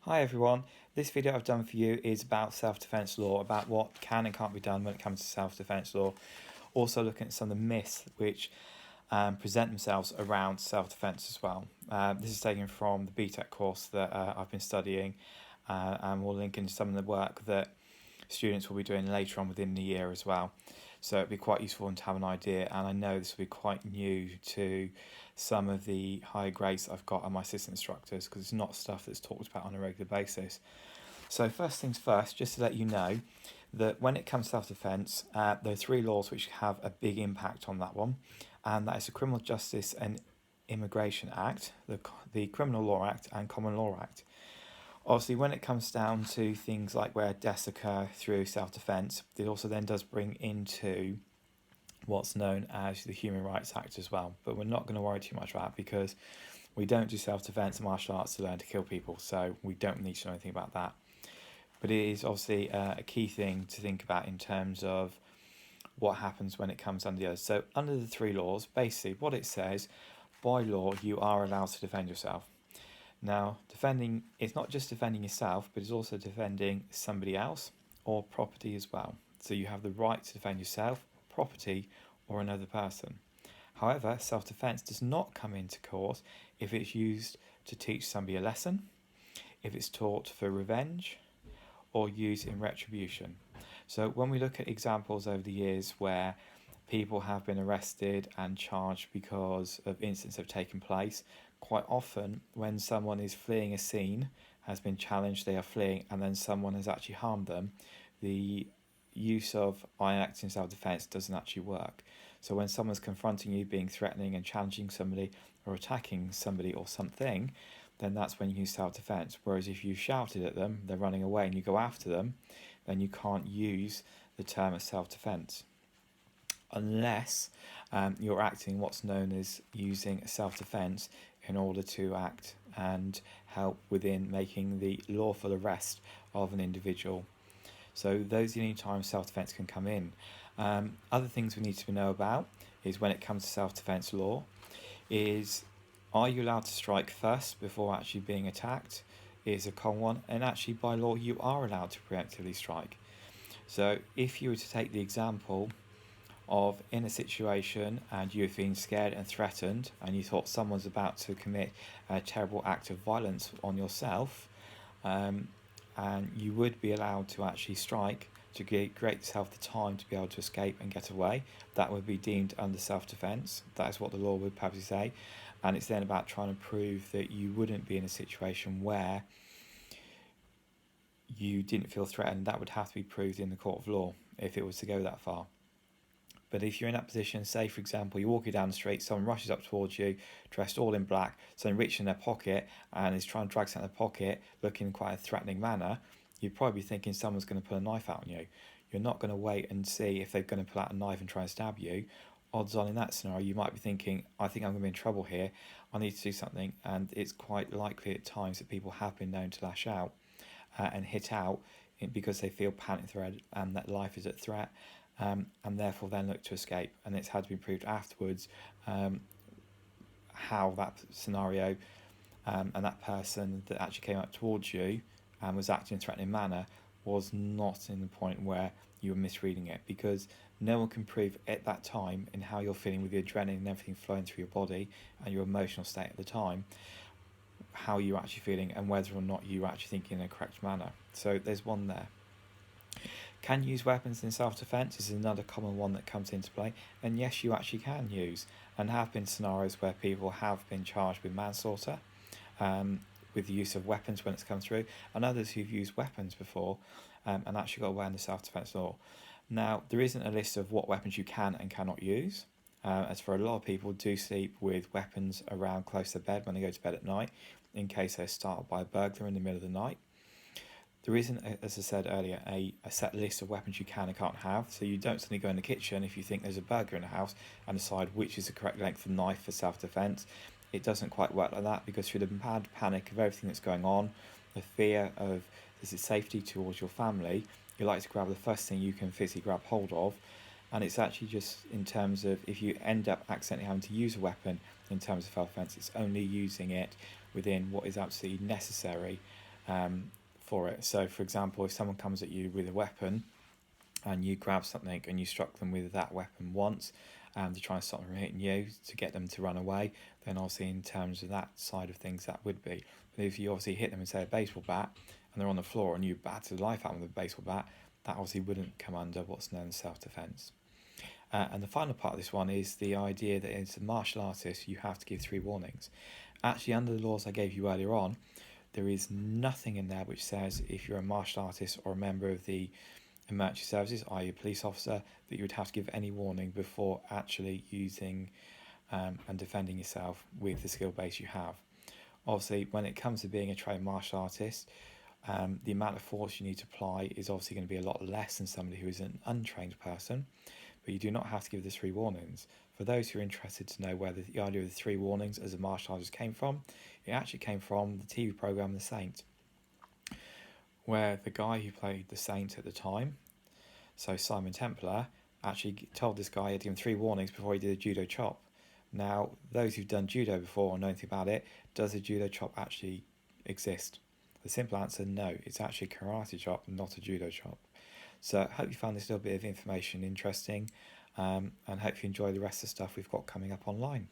Hi everyone, this video I've done for you is about self-defense law, about what can and can't be done when it comes to self-defense law. Also looking at some of the myths which present themselves around self-defense as well. This is taken from the BTEC course that I've been studying, and we'll link into some of the work that students will be doing later on within the year as well. So it'd be quite useful to have an idea, and I know this will be quite new to some of the higher grades I've got and my assistant instructors, because it's not stuff that's talked about on a regular basis. So first things first, just to let you know that when it comes to self-defense, there are three laws which have a big impact on that one, and that is the Criminal Justice and Immigration Act, the Criminal Law Act and Common Law Act. Obviously, when it comes down to things like where deaths occur through self-defense, it also then does bring into what's known as the Human Rights Act as well. But we're not going to worry too much about it because we don't do self-defense and martial arts to learn to kill people, so we don't need to know anything about that. But it is obviously a key thing to think about in terms of what happens when it comes under the others. So under the three laws, basically what it says, by law you are allowed to defend yourself. Now, defending, it's not just defending yourself, but it's also defending somebody else or property as well. So you have the right to defend yourself, property, or another person. However, self-defense does not come into court if it's used to teach somebody a lesson, if it's taught for revenge, or used in retribution. So when we look at examples over the years where people have been arrested and charged because of incidents that have taken place, quite often when someone is fleeing a scene, has been challenged, they are fleeing, and then someone has actually harmed them, the use of I act in self-defense doesn't actually work. So when someone's confronting you, being threatening and challenging somebody or attacking somebody or something, then that's when you use self-defense. Whereas if you shouted at them, they're running away, and you go after them, then you can't use the term of self-defense unless you're acting what's known as using self-defense in order to act and help within making the lawful arrest of an individual. So those are the only times self-defense can come in. Other things we need to know about is when it comes to self-defense law is, are you allowed to strike first before actually being attacked is a common one, and actually by law you are allowed to preemptively strike. So if you were to take the example of in a situation and you're feeling scared and threatened and you thought someone's about to commit a terrible act of violence on yourself, and you would be allowed to actually strike to give yourself the time to be able to escape and get away. That would be deemed under self-defense. That is what the law would probably say. And it's then about trying to prove that you wouldn't be in a situation where you didn't feel threatened. That would have to be proved in the court of law if it was to go that far. But if you're in that position, say for example, you're walking down the street, someone rushes up towards you, dressed all in black, someone reaches in their pocket and is trying to drag something out of their pocket, looking in quite a threatening manner, you'd probably be thinking someone's going to pull a knife out on you. You're not going to wait and see if they're going to pull out a knife and try and stab you. Odds on in that scenario, you might be thinking, I think I'm going to be in trouble here, I need to do something, and it's quite likely at times that people have been known to lash out and hit out because they feel panic threat and that life is at threat. And therefore then look to escape, and it's had to be proved afterwards how that scenario and that person that actually came up towards you and was acting in a threatening manner was not in the point where you were misreading it, because no one can prove at that time in how you're feeling with the adrenaline and everything flowing through your body and your emotional state at the time, how you're actually feeling and whether or not you're actually thinking in a correct manner. So there's one there. Can you use weapons in self-defense is another common one that comes into play, and yes, you actually can use, and have been scenarios where people have been charged with manslaughter with the use of weapons when it's come through, and others who've used weapons before and actually got away under self-defense law. Now, there isn't a list of what weapons you can and cannot use, as for a lot of people do sleep with weapons around close to bed when they go to bed at night, in case they're startled by a burglar in the middle of the night. There isn't, as I said earlier, a set list of weapons you can and can't have, so you don't suddenly go in the kitchen if you think there's a burglar in the house and decide which is the correct length of knife for self-defense. It doesn't quite work like that, because through the mad panic of everything that's going on, the fear of this is safety towards your family, you like to grab the first thing you can physically grab hold of, and it's actually just in terms of if you end up accidentally having to use a weapon in terms of self-defense, it's only using it within what is absolutely necessary for it. So, for example, if someone comes at you with a weapon and you grab something and you struck them with that weapon once to try and stop them from hitting you to get them to run away, then obviously in terms of that side of things that would be. But if you obviously hit them with, say, a baseball bat and they're on the floor and you batter the life out of them with a baseball bat, that obviously wouldn't come under what's known as self-defense. And the final part of this one is the idea that as a martial artist you have to give 3 warnings. Actually, under the laws I gave you earlier on, there is nothing in there which says if you're a martial artist or a member of the emergency services, i.e. a police officer, that you would have to give any warning before actually using and defending yourself with the skill base you have. Obviously, when it comes to being a trained martial artist, the amount of force you need to apply is obviously going to be a lot less than somebody who is an untrained person, but you do not have to give the 3 warnings. For those who are interested to know where the idea of the 3 warnings as a martial artist came from, it actually came from the TV programme The Saint, where the guy who played the Saint at the time, so Simon Templar, actually told this guy he had to give him 3 warnings before he did a judo chop. Now, those who've done judo before or know anything about it, does a judo chop actually exist? The simple answer, no. It's actually a karate chop, not a judo chop. So I hope you found this little bit of information interesting, and hope you enjoy the rest of the stuff we've got coming up online.